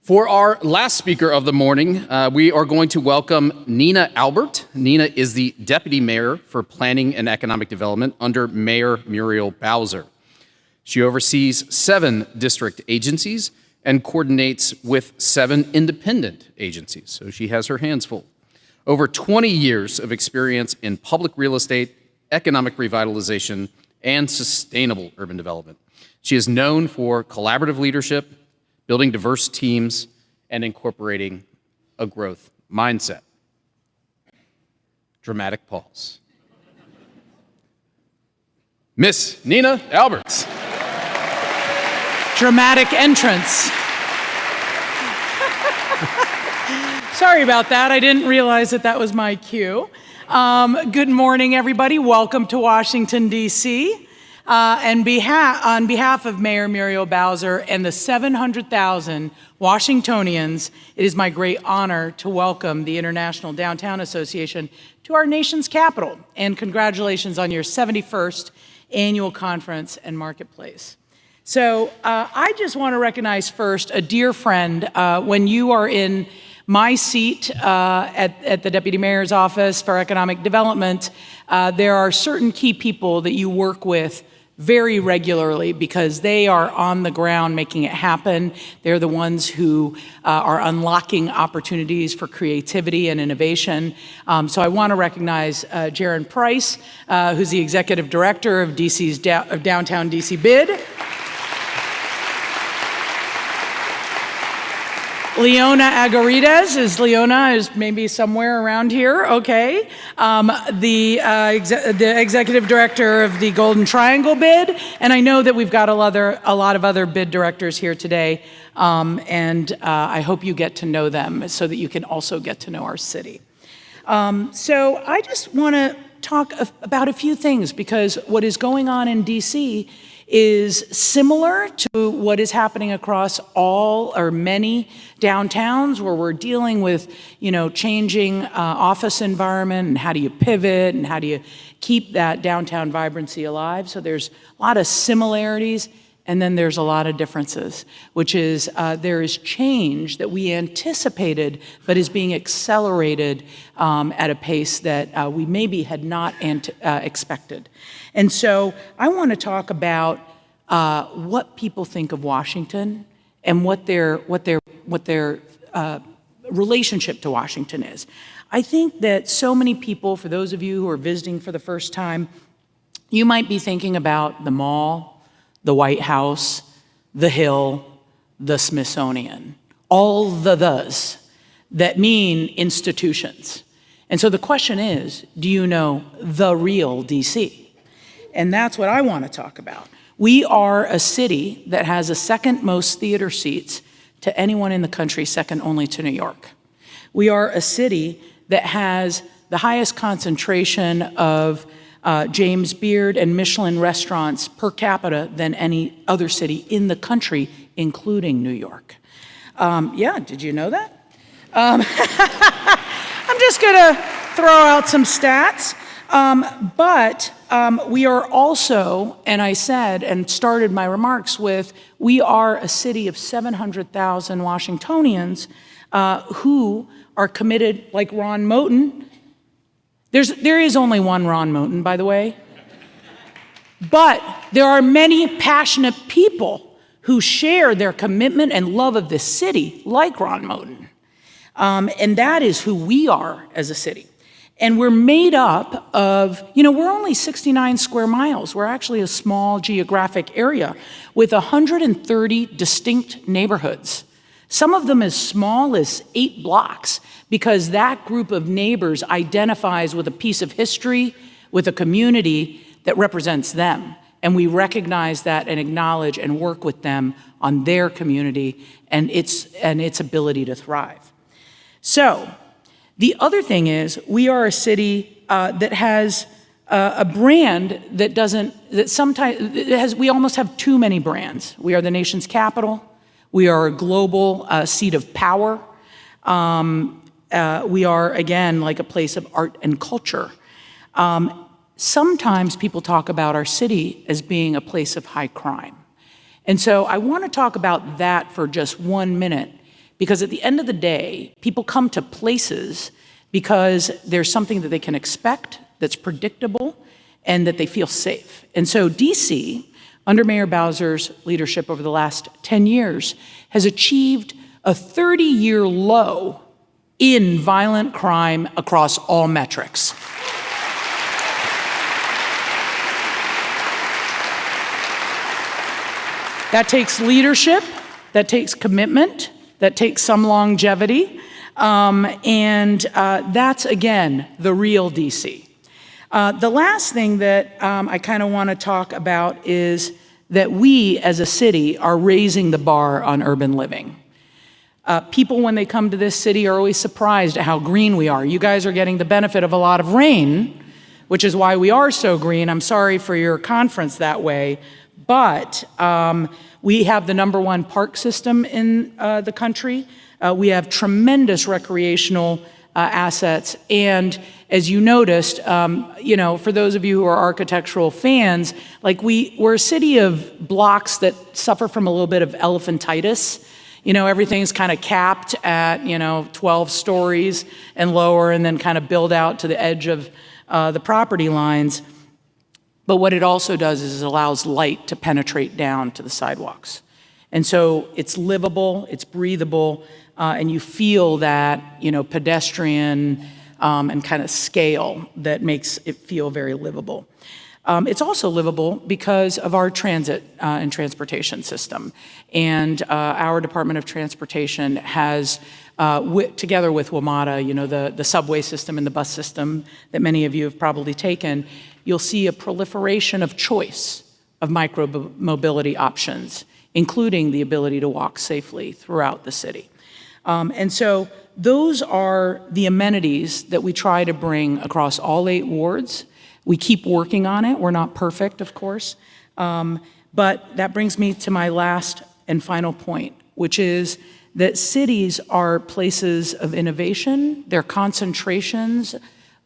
For our last speaker of the morning, we are going to welcome Nina Albert. Nina is the Deputy Mayor for Planning and Economic Development under Mayor Muriel Bowser. She oversees 7 district agencies and coordinates with 7 independent agencies, so she has her hands full. Over 20 years of experience in public real estate, economic revitalization, and sustainable urban development. She is known for collaborative leadership, building diverse teams, and incorporating a growth mindset. Dramatic pause. Miss Nina Alberts. Dramatic entrance. Sorry about that. I didn't realize that was my cue. Good morning, everybody. Welcome to Washington, D.C. On behalf of Mayor Muriel Bowser and the 700,000 Washingtonians, it is my great honor to welcome the International Downtown Association to our nation's capital. And congratulations on your 71st annual conference and marketplace. So I just want to recognize first a dear friend. When you are in my seat at the Deputy Mayor's Office for Economic Development, there are certain key people that you work with very regularly because they are on the ground making it happen. They're the ones who are unlocking opportunities for creativity and innovation. So I want to recognize Jaron Price, who's the Executive Director of Downtown DC BID. Leona Agarides is maybe somewhere around here, okay. The Executive Director of the Golden Triangle BID, and I know that we've got a lot of other BID directors here today, and I hope you get to know them so that you can also get to know our city. So I just want to talk about a few things because what is going on in DC is similar to what is happening across all or many downtowns where we're dealing with, changing office environment and how do you pivot and how do you keep that downtown vibrancy alive. So there's a lot of similarities and then there's a lot of differences, which is there is change that we anticipated but is being accelerated at a pace that we maybe had not expected. And so I want to talk about what people think of Washington and what their relationship to Washington is. I think that so many people, for those of you who are visiting for the first time, you might be thinking about the mall, the White House, the Hill, the Smithsonian, all those that mean institutions. And so the question is, do you know the real DC? And that's what I want to talk about. We are a city that has the second most theater seats to anyone in the country, second only to New York. We are a city that has the highest concentration of James Beard and Michelin restaurants per capita than any other city in the country, including New York. Yeah, did you know that? I'm just gonna throw out some stats. But we are also, and I said and started my remarks with, we are a city of 700,000 Washingtonians who are committed, like Ron Moten. There is only one Ron Moten, by the way. But there are many passionate people who share their commitment and love of this city, like Ron Moten. And that is who we are as a city. And we're made up of, we're only 69 square miles. We're actually a small geographic area with 130 distinct neighborhoods. Some of them as small as 8 blocks because that group of neighbors identifies with a piece of history, with a community that represents them. And we recognize that and acknowledge and work with them on their community and its ability to thrive. So, the other thing is, we are a city that has a brand we almost have too many brands. We are the nation's capital. We are a global seat of power. We are, again, like a place of art and culture. Sometimes people talk about our city as being a place of high crime. And so I want to talk about that for just 1 minute Because at the end of the day, people come to places because there's something that they can expect, that's predictable, and that they feel safe. And so DC, under Mayor Bowser's leadership over the last 10 years, has achieved a 30-year low in violent crime across all metrics. That takes leadership, that takes commitment, that takes some longevity, and that's, again, the real DC. The last thing that I kind of want to talk about is that we, as a city, are raising the bar on urban living. People, when they come to this city, are always surprised at how green we are. You guys are getting the benefit of a lot of rain, which is why we are so green. I'm sorry for your conference that way, but we have the #1 park system in the country. We have tremendous recreational assets, and as you noticed, for those of you who are architectural fans, like we're a city of blocks that suffer from a little bit of elephantitis. Everything's kind of capped at 12 stories and lower, and then kind of build out to the edge of the property lines. But what it also does is it allows light to penetrate down to the sidewalks. And so it's livable, it's breathable, and you feel that, pedestrian and kind of scale that makes it feel very livable. It's also livable because of our transit and transportation system. And our Department of Transportation has, together with WMATA, the subway system and the bus system that many of you have probably taken, you'll see a proliferation of choice of micro-mobility options, including the ability to walk safely throughout the city. And so those are the amenities that we try to bring across all 8 wards. We keep working on it. We're not perfect, of course. But that brings me to my last and final point, which is that cities are places of innovation. They're concentrations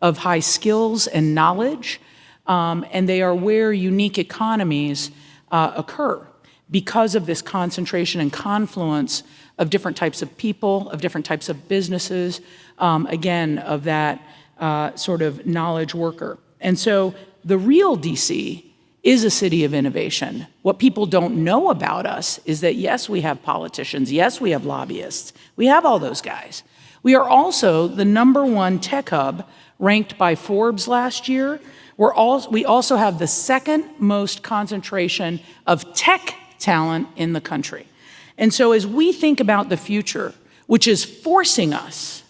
of high skills and knowledge. And they are where unique economies occur because of this concentration and confluence of different types of people, of different types of businesses, again, of that sort of knowledge worker. And so the real DC is a city of innovation. What people don't know about us is that, yes, we have politicians, yes, we have lobbyists, we have all those guys. We are also the #1 tech hub ranked by Forbes last year. We also have the second most concentration of tech talent in the country. And so as we think about the future, which is forcing us,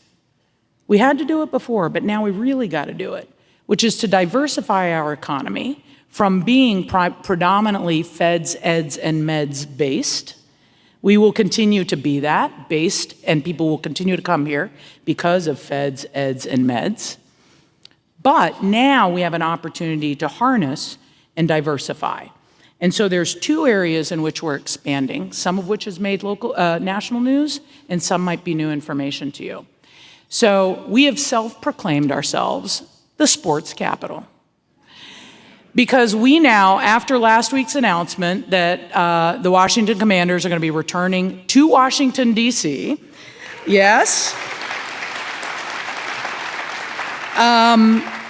we had to do it before, but now we really got to do it, which is to diversify our economy from being predominantly feds, eds, and meds based. We will continue to be that based, and people will continue to come here because of feds, eds, and meds. But now we have an opportunity to harness and diversify. And so there's 2 areas in which we're expanding, some of which has made national news, and some might be new information to you. So we have self-proclaimed ourselves the sports capital. Because we now, after last week's announcement that the Washington Commanders are going to be returning to Washington, D.C., yes,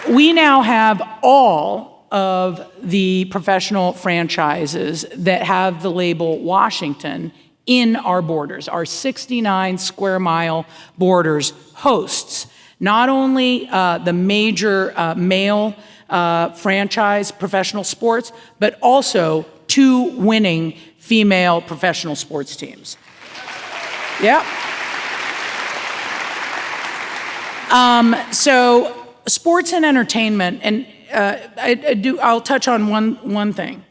we now have all of the professional franchises that have the label Washington in our borders. Our 69 square mile borders hosts not only the major male franchise professional sports, but also 2 winning female professional sports teams. Yeah. So sports and entertainment, and I'll touch on one thing.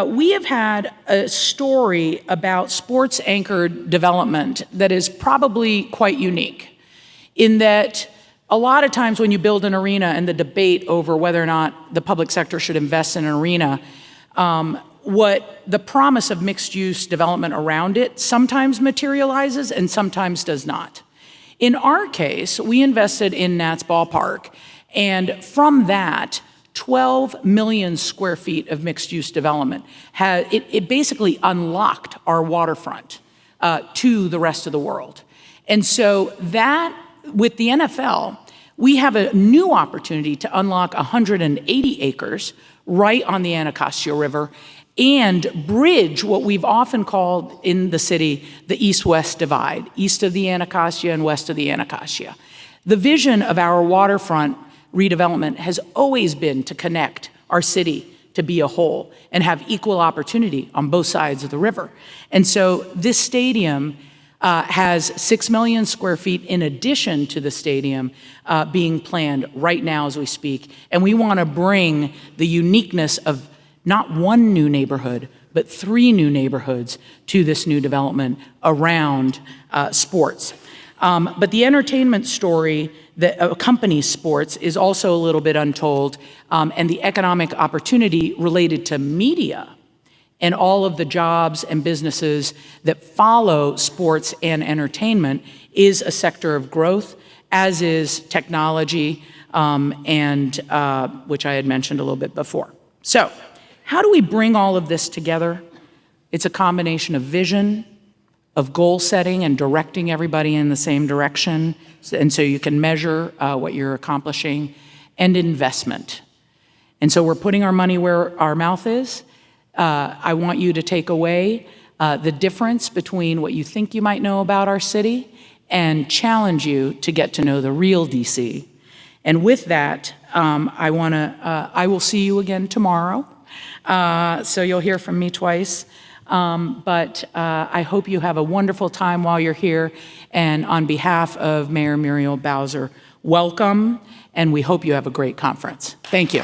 We have had a story about sports-anchored development that is probably quite unique, in that a lot of times when you build an arena and the debate over whether or not the public sector should invest in an arena, what the promise of mixed-use development around it sometimes materializes and sometimes does not. In our case, we invested in Nats Ballpark, and from that, 12 million square feet of mixed-use development. It basically unlocked our waterfront to the rest of the world. And so that, with the NFL, we have a new opportunity to unlock 180 acres right on the Anacostia River and bridge what we've often called in the city the east-west divide, east of the Anacostia and west of the Anacostia. The vision of our waterfront redevelopment has always been to connect our city to be a whole and have equal opportunity on both sides of the river. And so this stadium has 6 million square feet in addition to the stadium being planned right now as we speak. And we want to bring the uniqueness of not one new neighborhood, but 3 new neighborhoods to this new development around sports. But the entertainment story that accompanies sports is also a little bit untold, and the economic opportunity related to media and all of the jobs and businesses that follow sports and entertainment is a sector of growth, as is technology, and which I had mentioned a little bit before. So, how do we bring all of this together? It's a combination of vision, of goal setting and directing everybody in the same direction, and so you can measure what you're accomplishing, and investment. And so we're putting our money where our mouth is. I want you to take away the difference between what you think you might know about our city and challenge you to get to know the real DC. And with that, I will see you again tomorrow. So you'll hear from me twice. But I hope you have a wonderful time while you're here. And on behalf of Mayor Muriel Bowser, welcome, and we hope you have a great conference. Thank you.